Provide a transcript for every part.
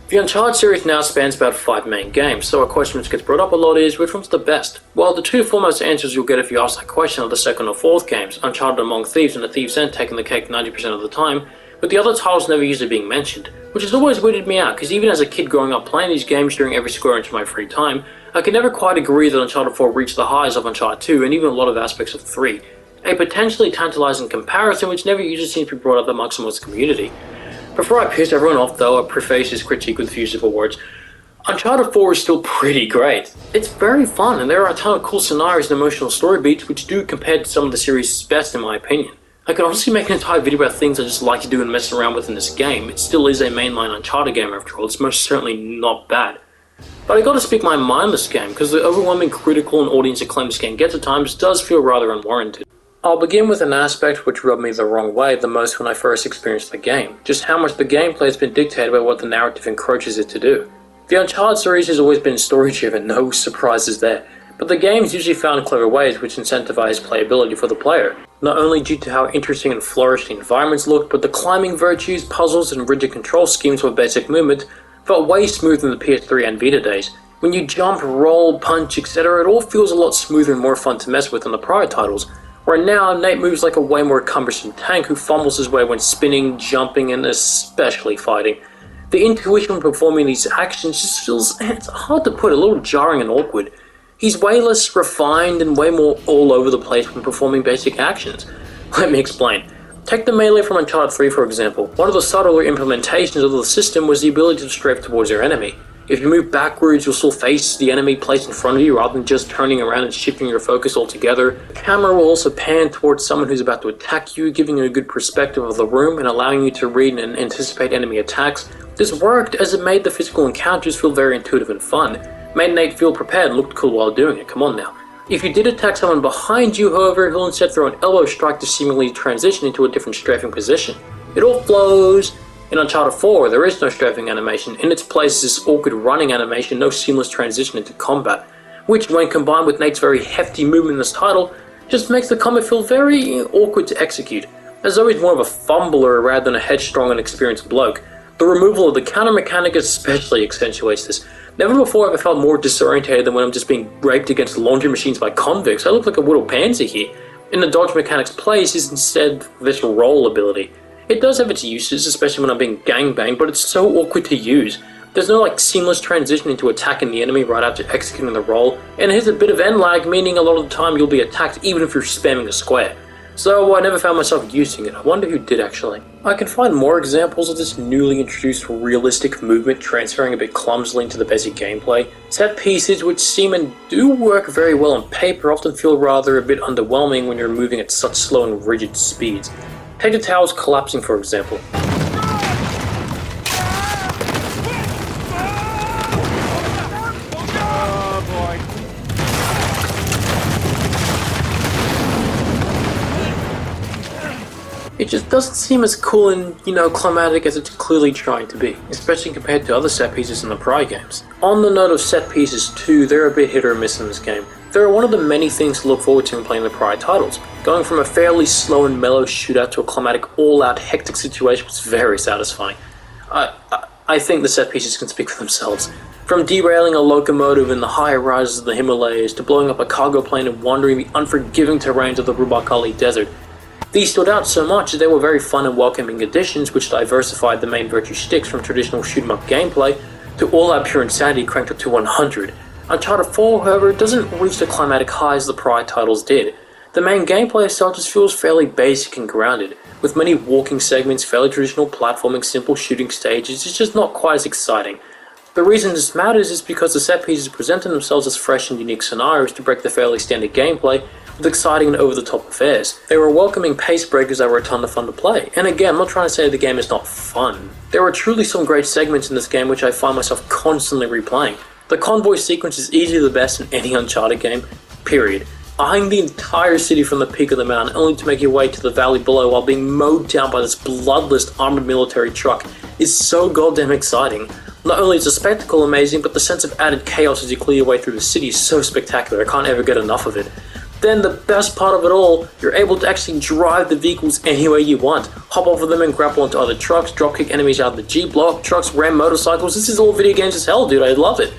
The Uncharted series now spans about 5 main games, so a question which gets brought up a lot is, which one's the best? Well, the two foremost answers you'll get if you ask that question are the second or fourth games, Uncharted Among Thieves and The Thief's End taking the cake 90% of the time, with the other titles never usually being mentioned, which has always weirded me out, because even as a kid growing up playing these games during every square inch of my free time, I could never quite agree that Uncharted 4 reached the highs of Uncharted 2 and even a lot of aspects of 3, a potentially tantalizing comparison which never usually seems to be brought up amongst the community. Before I piss everyone off though, I preface this critique with a few simple words. Uncharted 4 is still pretty great. It's very fun and there are a ton of cool scenarios and emotional story beats which do compare to some of the series' best in my opinion. I could honestly make an entire video about things I just like to do and mess around with in this game. It still is a mainline Uncharted game after all, it's most certainly not bad. But I gotta speak my mind on this game, because the overwhelming critical and audience acclaim this game gets at times does feel rather unwarranted. I'll begin with an aspect which rubbed me the wrong way the most when I first experienced the game, just how much the gameplay has been dictated by what the narrative encourages it to do. The Uncharted series has always been story-driven, no surprises there, but the game's usually found clever ways which incentivize playability for the player, not only due to how interesting and flourished the environments looked, but the climbing virtues, puzzles, and rigid control schemes for basic movement felt way smoother than the PS3 and Vita days. When you jump, roll, punch, etc., it all feels a lot smoother and more fun to mess with than the prior titles, where now Nate moves like a way more cumbersome tank who fumbles his way when spinning, jumping, and especially fighting. The intuition when performing these actions just feels, it's hard to put, a little jarring and awkward. He's way less refined and way more all over the place when performing basic actions. Let me explain. Take the melee from Uncharted 3 for example. One of the subtler implementations of the system was the ability to strafe towards your enemy. If you move backwards, you'll still face the enemy placed in front of you rather than just turning around and shifting your focus altogether. The camera will also pan towards someone who's about to attack you, giving you a good perspective of the room and allowing you to read and anticipate enemy attacks. This worked as it made the physical encounters feel very intuitive and fun. Made Nate feel prepared and looked cool while doing it, come on now. If you did attack someone behind you, however, he'll instead throw an elbow strike to seemingly transition into a different strafing position. It all flows. In Uncharted 4, there is no strafing animation. In its place is this awkward running animation, no seamless transition into combat, which, when combined with Nate's very hefty movement in this title, just makes the combat feel very awkward to execute, as though he's more of a fumbler rather than a headstrong and experienced bloke. The removal of the counter mechanic especially accentuates this. Never before have I felt more disorientated than when I'm just being raped against laundry machines by convicts. I look like a little pansy here. In the dodge mechanic's place is instead this roll ability. It does have its uses, especially when I'm being gangbanged, but it's so awkward to use. There's no seamless transition into attacking the enemy right after executing the roll, and it has a bit of end lag, meaning a lot of the time you'll be attacked even if you're spamming a square. So I never found myself using it. I wonder who did actually. I can find more examples of this newly introduced realistic movement transferring a bit clumsily into the basic gameplay. Set pieces which seem and do work very well on paper often feel rather a bit underwhelming when you're moving at such slow and rigid speeds. Take the towers collapsing for example. It just doesn't seem as cool and, climatic as it's clearly trying to be, especially compared to other set pieces in the prior games. On the note of set pieces too, they're a bit hit or miss in this game. They're one of the many things to look forward to in playing the prior titles. Going from a fairly slow and mellow shootout to a climatic, all-out, hectic situation was very satisfying. I think the set pieces can speak for themselves. From derailing a locomotive in the high rises of the Himalayas to blowing up a cargo plane and wandering the unforgiving terrains of the Rubakali Desert, these stood out so much that they were very fun and welcoming additions which diversified the main virtue sticks from traditional shoot-'em-up gameplay to all-out pure insanity cranked up to 100. Uncharted 4, however, doesn't reach the climatic highs the prior titles did. The main gameplay itself just feels fairly basic and grounded, with many walking segments, fairly traditional platforming, simple shooting stages. It's just not quite as exciting. The reason this matters is because the set pieces presented themselves as fresh and unique scenarios to break the fairly standard gameplay with exciting and over-the-top affairs. They were welcoming pace breakers that were a ton of fun to play. And again, I'm not trying to say the game is not fun. There are truly some great segments in this game which I find myself constantly replaying. The convoy sequence is easily the best in any Uncharted game, period. Eyeing the entire city from the peak of the mountain only to make your way to the valley below while being mowed down by this bloodless armored military truck is so goddamn exciting. Not only is the spectacle amazing, but the sense of added chaos as you clear your way through the city is so spectacular, I can't ever get enough of it. Then the best part of it all, you're able to actually drive the vehicles any way you want. Hop off of them and grapple onto other trucks, dropkick enemies out of the G block, trucks, ram motorcycles. This is all video games as hell, dude. I love it.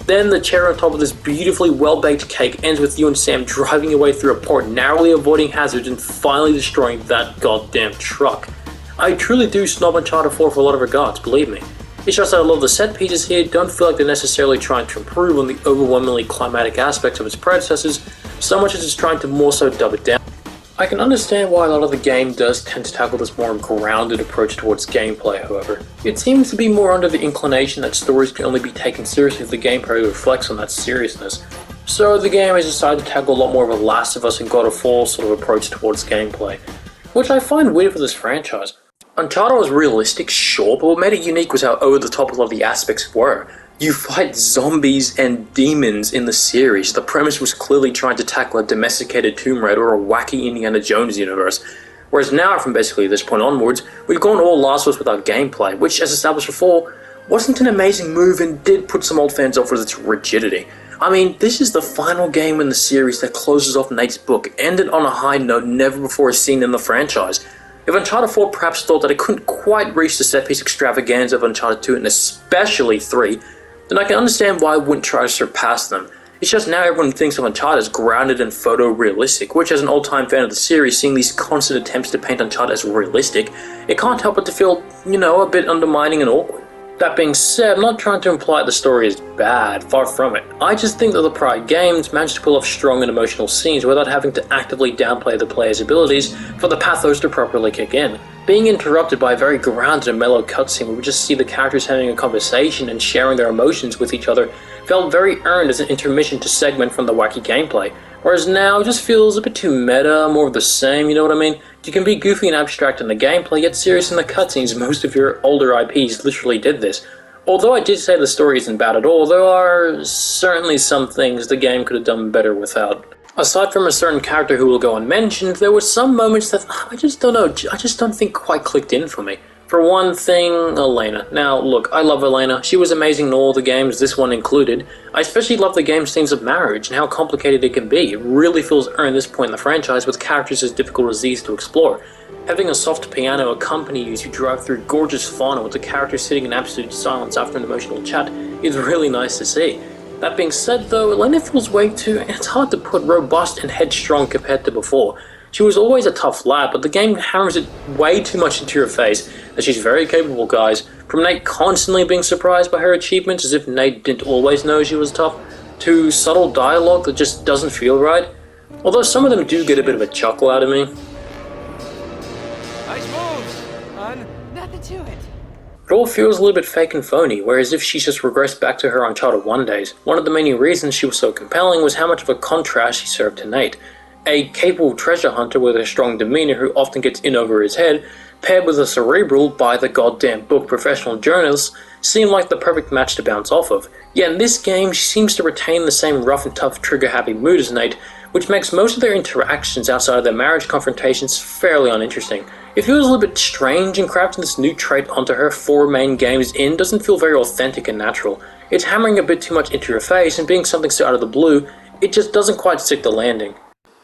Then the cherry on top of this beautifully well-baked cake ends with you and Sam driving your way through a port, narrowly avoiding hazards and finally destroying that goddamn truck. I truly do snob Uncharted 4 for a lot of regards, believe me. It's just that I love the set pieces here, don't feel like they're necessarily trying to improve on the overwhelmingly climatic aspects of its predecessors, so much as it's trying to more so dub it down. I can understand why a lot of the game does tend to tackle this more grounded approach towards gameplay, however. It seems to be more under the inclination that stories can only be taken seriously if the gameplay reflects on that seriousness. So the game has decided to tackle a lot more of a Last of Us and God of War sort of approach towards gameplay, which I find weird for this franchise. Uncharted was realistic, sure, but what made it unique was how over the top a lot of the aspects were. You fight zombies and demons in the series. The premise was clearly trying to tackle a domesticated Tomb Raider or a wacky Indiana Jones universe. Whereas now, from basically this point onwards, we've gone all Last of Us without gameplay, which, as established before, wasn't an amazing move and did put some old fans off with its rigidity. I mean, this is the final game in the series that closes off Nate's book, ended on a high note never before seen in the franchise. If Uncharted 4 perhaps thought that it couldn't quite reach the set-piece extravaganza of Uncharted 2 and especially 3, then I can understand why it wouldn't try to surpass them. It's just now everyone thinks of Uncharted as grounded and photorealistic, which as an old-time fan of the series, seeing these constant attempts to paint Uncharted as realistic, it can't help but to feel, a bit undermining and awkward. That being said, I'm not trying to imply the story is bad, far from it. I just think that the prior games managed to pull off strong and emotional scenes without having to actively downplay the player's abilities for the pathos to properly kick in. Being interrupted by a very grounded and mellow cutscene where we just see the characters having a conversation and sharing their emotions with each other felt very earned as an intermission to segment from the wacky gameplay, whereas now it just feels a bit too meta, more of the same, you know what I mean? You can be goofy and abstract in the gameplay, yet serious in the cutscenes. Most of your older IPs literally did this. Although I did say the story isn't bad at all, there are certainly some things the game could have done better without. Aside from a certain character who will go unmentioned, there were some moments that I just don't think quite clicked in for me. For one thing, Elena. Now, look, I love Elena. She was amazing in all the games, this one included. I especially love the game's themes of marriage and how complicated it can be. It really feels earned at this point in the franchise with characters as difficult as these to explore. Having a soft piano accompany you as you drive through gorgeous fauna with the characters sitting in absolute silence after an emotional chat is really nice to see. That being said though, Elena feels way too, and it's hard to put, robust and headstrong compared to before. She was always a tough lad, but the game hammers it way too much into your face that she's very capable, guys. From Nate constantly being surprised by her achievements as if Nate didn't always know she was tough, to subtle dialogue that just doesn't feel right. Although some of them do get a bit of a chuckle out of me. Nice moves, hon. Nothing to it. It all feels a little bit fake and phony, whereas if she's just regressed back to her Uncharted 1 days. One of the many reasons she was so compelling was how much of a contrast she served to Nate. A capable treasure hunter with a strong demeanor who often gets in over his head, paired with a cerebral, by the goddamn book professional journalist, seemed like the perfect match to bounce off of. Yet in this game, she seems to retain the same rough and tough trigger-happy mood as Nate, which makes most of their interactions outside of their marriage confrontations fairly uninteresting. It feels a little bit strange, and crafting this new trait onto her 4 main games in doesn't feel very authentic and natural. It's hammering a bit too much into your face, and being something so out of the blue, it just doesn't quite stick the landing.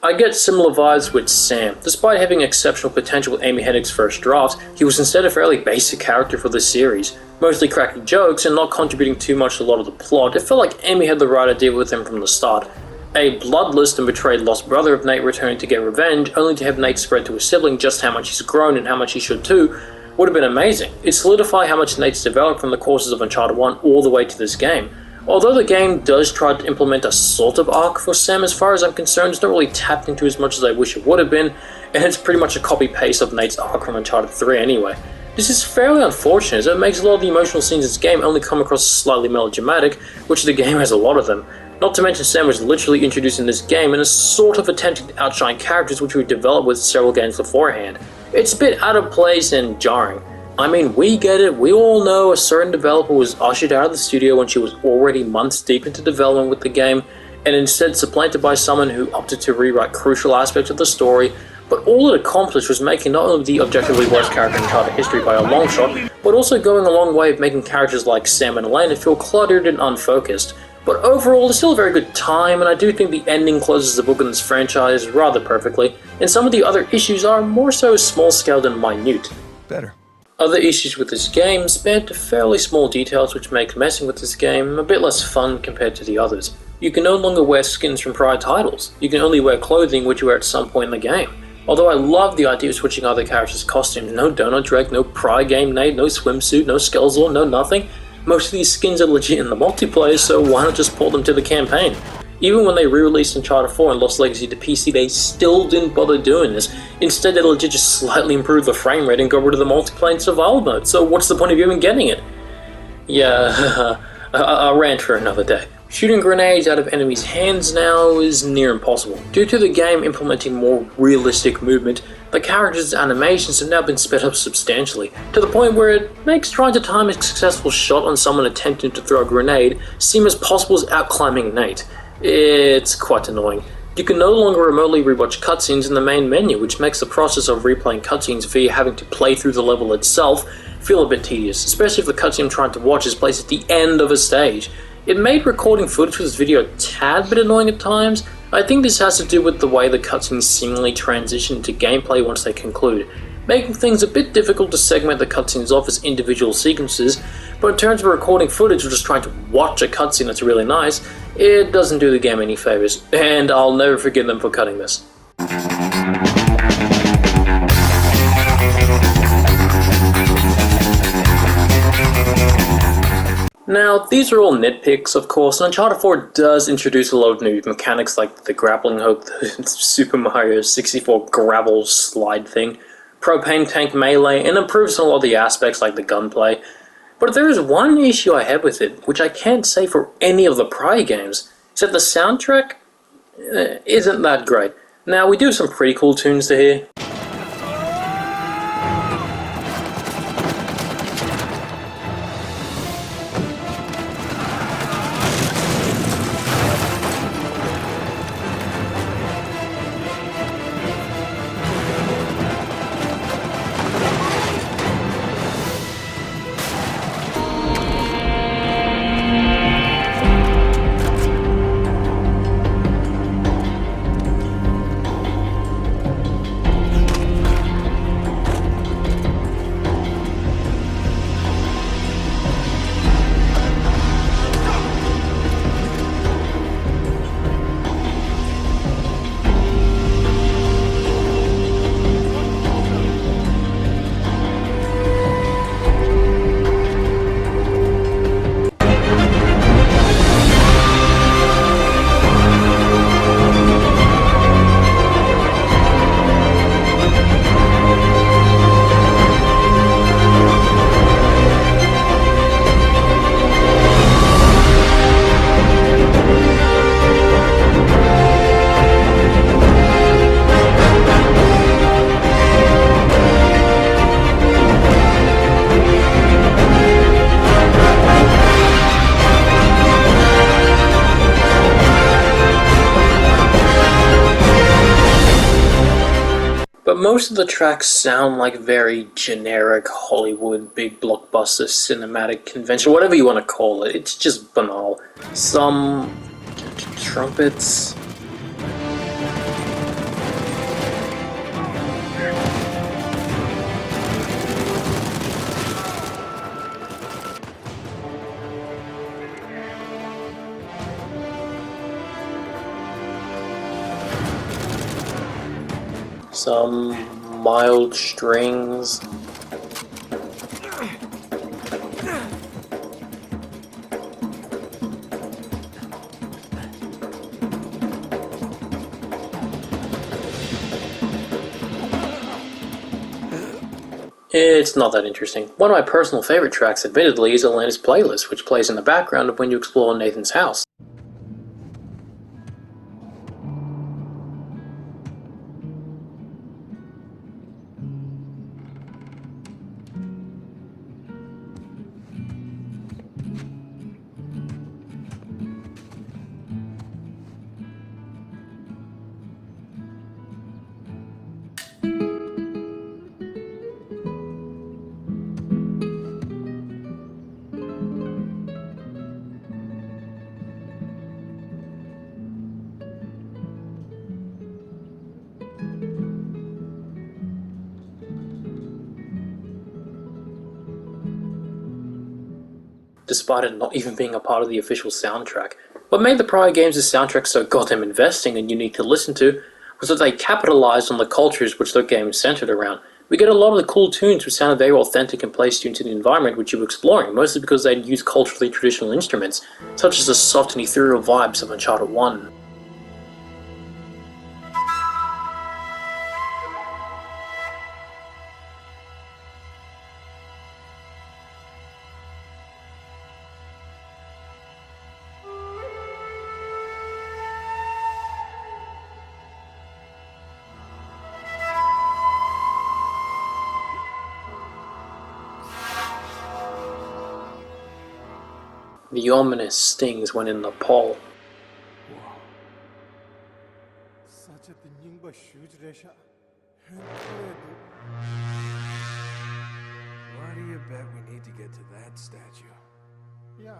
I get similar vibes with Sam. Despite having exceptional potential with Amy Hennig's first draft, he was instead a fairly basic character for this series. Mostly cracking jokes and not contributing too much to a lot of the plot, it felt like Amy had the right idea with him from the start. A bloodless and betrayed lost brother of Nate returning to get revenge, only to have Nate spread to his sibling just how much he's grown and how much he should too, would have been amazing. It solidified how much Nate's developed from the courses of Uncharted 1 all the way to this game. Although the game does try to implement a sort of arc for Sam, as far as I'm concerned, it's not really tapped into as much as I wish it would have been, and it's pretty much a copy-paste of Nate's arc from Uncharted 3 anyway. This is fairly unfortunate, as it makes a lot of the emotional scenes in this game only come across slightly melodramatic, which the game has a lot of them. Not to mention Sam was literally introduced in this game and is sort of attempting to outshine characters which we developed with several games beforehand. It's a bit out of place and jarring. I mean, we get it, we all know a certain developer was ushered out of the studio when she was already months deep into development with the game, and instead supplanted by someone who opted to rewrite crucial aspects of the story, but all it accomplished was making not only the objectively worst character in Uncharted history by a long shot, but also going a long way of making characters like Sam and Elena feel cluttered and unfocused. But overall, it's still a very good time, and I do think the ending closes the book in this franchise rather perfectly, and some of the other issues are more so small-scale than minute. Better. Other issues with this game span to fairly small details which make messing with this game a bit less fun compared to the others. You can no longer wear skins from prior titles. You can only wear clothing which you wear at some point in the game. Although I love the idea of switching other characters' costumes, no donut drag, no prior game nade, no swimsuit, no skeletal, no nothing. Most of these skins are legit in the multiplayer, so why not just port them to the campaign? Even when they re-released Uncharted 4 and Lost Legacy to PC, they still didn't bother doing this. Instead, they legit just slightly improved the frame rate and got rid of the multiplayer and survival mode, so what's the point of even getting it? Yeah, I'll rant for another day. Shooting grenades out of enemies' hands now is near impossible. Due to the game implementing more realistic movement, the characters' animations have now been sped up substantially, to the point where it makes trying to time a successful shot on someone attempting to throw a grenade seem as possible as out-climbing Nate. It's quite annoying. You can no longer remotely rewatch cutscenes in the main menu, which makes the process of replaying cutscenes via having to play through the level itself feel a bit tedious, especially if the cutscene I'm trying to watch is placed at the end of a stage. It made recording footage for this video a tad bit annoying at times. I think this has to do with the way the cutscenes seemingly transition into gameplay once they conclude, making things a bit difficult to segment the cutscenes off as individual sequences, but in terms of recording footage or just trying to watch a cutscene that's really nice, it doesn't do the game any favors, and I'll never forgive them for cutting this. Now, these are all nitpicks, of course, and Uncharted 4 does introduce a lot of new mechanics like the grappling hook, the Super Mario 64 gravel slide thing, propane tank melee, and improves on a lot of the aspects like the gunplay. But there is one issue I have with it, which I can't say for any of the prior games, is that the soundtrack isn't that great. Now, we do have some pretty cool tunes to hear. But most of the tracks sound like very generic Hollywood, big blockbuster, cinematic convention, whatever you want to call it. It's just banal. Some trumpets. Some mild strings. It's not that interesting. One of my personal favorite tracks, admittedly, is Atlantis Playlist, which plays in the background of when you explore Nathan's house. despite it not even being a part of the official soundtrack. What made the prior games' soundtrack so goddamn investing and unique to listen to was that they capitalized on the cultures which their games centered around. We get a lot of the cool tunes which sounded very authentic and placed you into the environment which you were exploring, mostly because they'd used culturally traditional instruments, such as the soft and ethereal vibes of Uncharted 1. The ominous stings when in Nepal. Why do you bet we need to get to that statue? Yeah.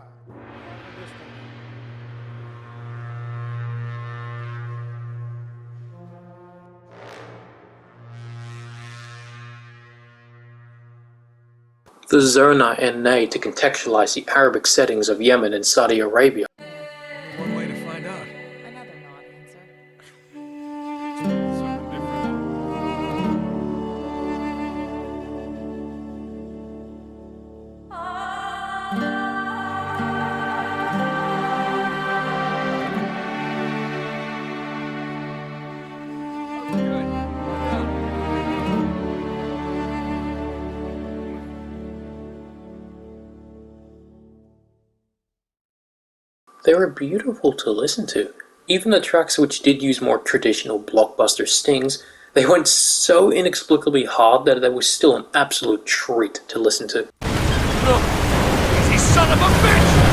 The Zona and Nay to contextualize the Arabic settings of Yemen and Saudi Arabia. One way to find out. Another non-answer. They were beautiful to listen to. Even the tracks which did use more traditional blockbuster stings, they went so inexplicably hard that they were still an absolute treat to listen to. Easy son of a bitch!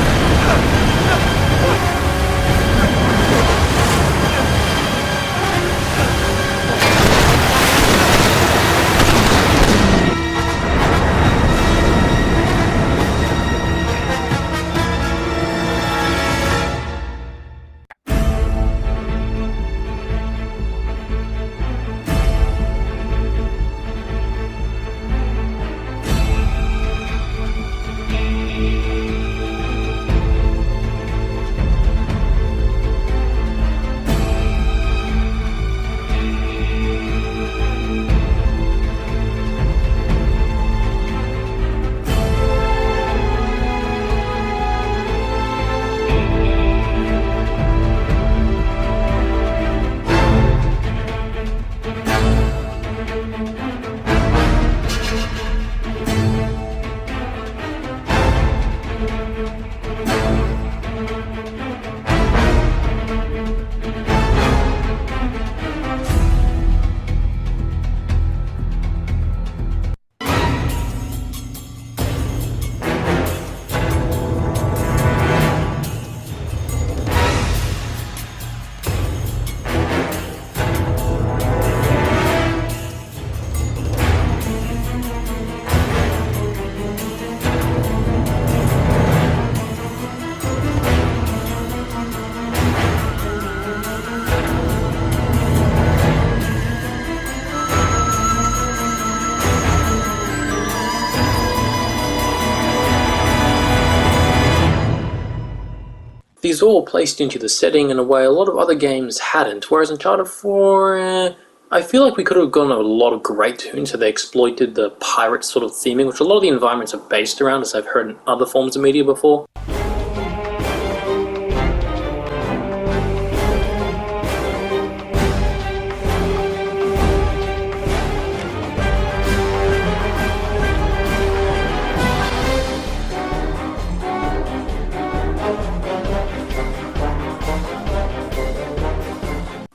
These all placed into the setting in a way a lot of other games hadn't, whereas Uncharted 4, I feel like we could have gotten a lot of great tunes had they exploited the pirate sort of theming, which a lot of the environments are based around, as I've heard in other forms of media before.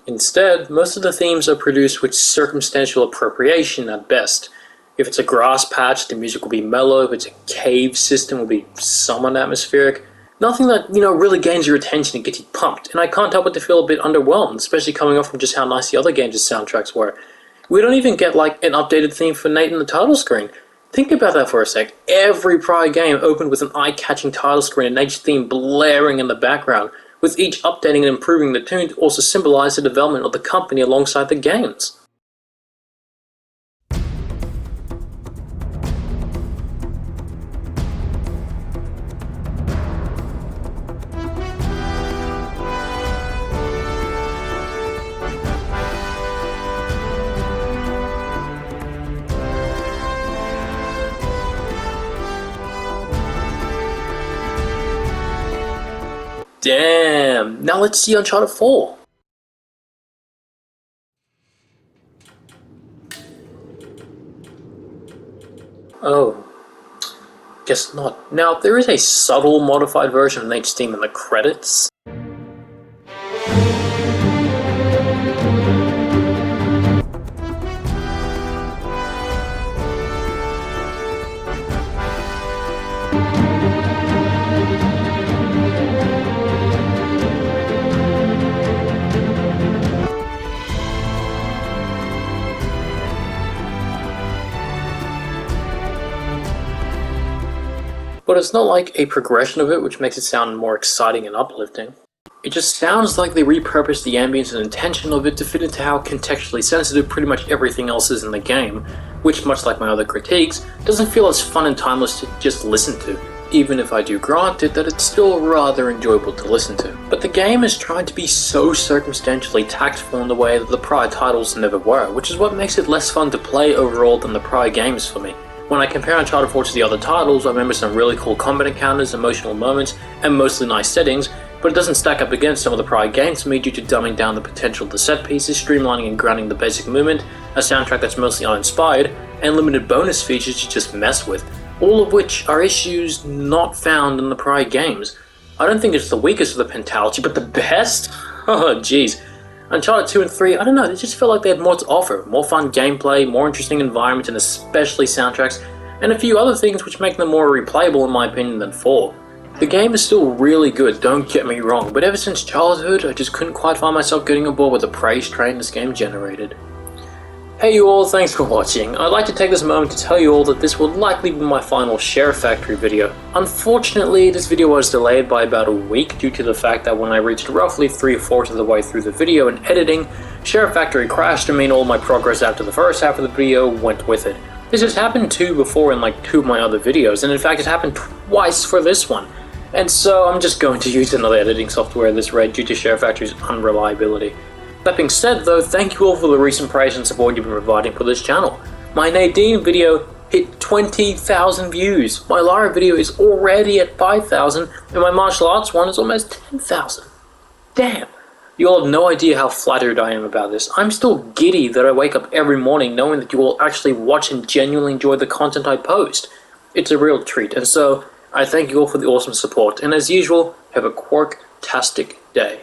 Instead, most of the themes are produced with circumstantial appropriation at best. If it's a grass patch, the music will be mellow. If it's a cave system, it will be somewhat atmospheric. Nothing that, really gains your attention and gets you pumped, and I can't help but to feel a bit underwhelmed, especially coming off from just how nice the other games' soundtracks were. We don't even get, an updated theme for Nate in the title screen. Think about that for a sec. Every prior game opened with an eye-catching title screen and Nate's theme blaring in the background, with each updating and improving the tune to also symbolize the development of the company alongside the games. Damn! Now let's see Uncharted 4. Oh, guess not. Now, there is a subtle modified version of Nate's theme in the credits. But it's not like a progression of it which makes it sound more exciting and uplifting. It just sounds like they repurposed the ambience and intention of it to fit into how contextually sensitive pretty much everything else is in the game, which, much like my other critiques, doesn't feel as fun and timeless to just listen to, even if I do grant it that it's still rather enjoyable to listen to. But the game is trying to be so circumstantially tactful in the way that the prior titles never were, which is what makes it less fun to play overall than the prior games for me. When I compare Uncharted 4 to the other titles, I remember some really cool combat encounters, emotional moments, and mostly nice settings, but it doesn't stack up against some of the prior games for me due to dumbing down the potential of the set pieces, streamlining and grounding the basic movement, a soundtrack that's mostly uninspired, and limited bonus features you just mess with, all of which are issues not found in the prior games. I don't think it's the weakest of the pentalogy, but the best? Oh jeez. Uncharted 2 and 3, I don't know, they just feel like they had more to offer. More fun gameplay, more interesting environments, and especially soundtracks, and a few other things which make them more replayable in my opinion than 4. The game is still really good, don't get me wrong, but ever since childhood, I just couldn't quite find myself getting aboard with the praise train this game generated. Hey you all, thanks for watching. I'd like to take this moment to tell you all that this will likely be my final Share Factory video. Unfortunately, this video was delayed by about a week due to the fact that when I reached roughly 3/4 of the way through the video and editing, Share Factory crashed and mean all my progress after the first half of the video went with it. This has happened too before in like 2 of my other videos, and in fact it's happened twice for this one. And so I'm just going to use another editing software at this rate due to Share Factory's unreliability. That being said though, thank you all for the recent praise and support you've been providing for this channel. My Nadine video hit 20,000 views, my Lara video is already at 5,000, and my martial arts one is almost 10,000. Damn! You all have no idea how flattered I am about this. I'm still giddy that I wake up every morning knowing that you all actually watch and genuinely enjoy the content I post. It's a real treat, and so I thank you all for the awesome support, and as usual, have a quirk-tastic day.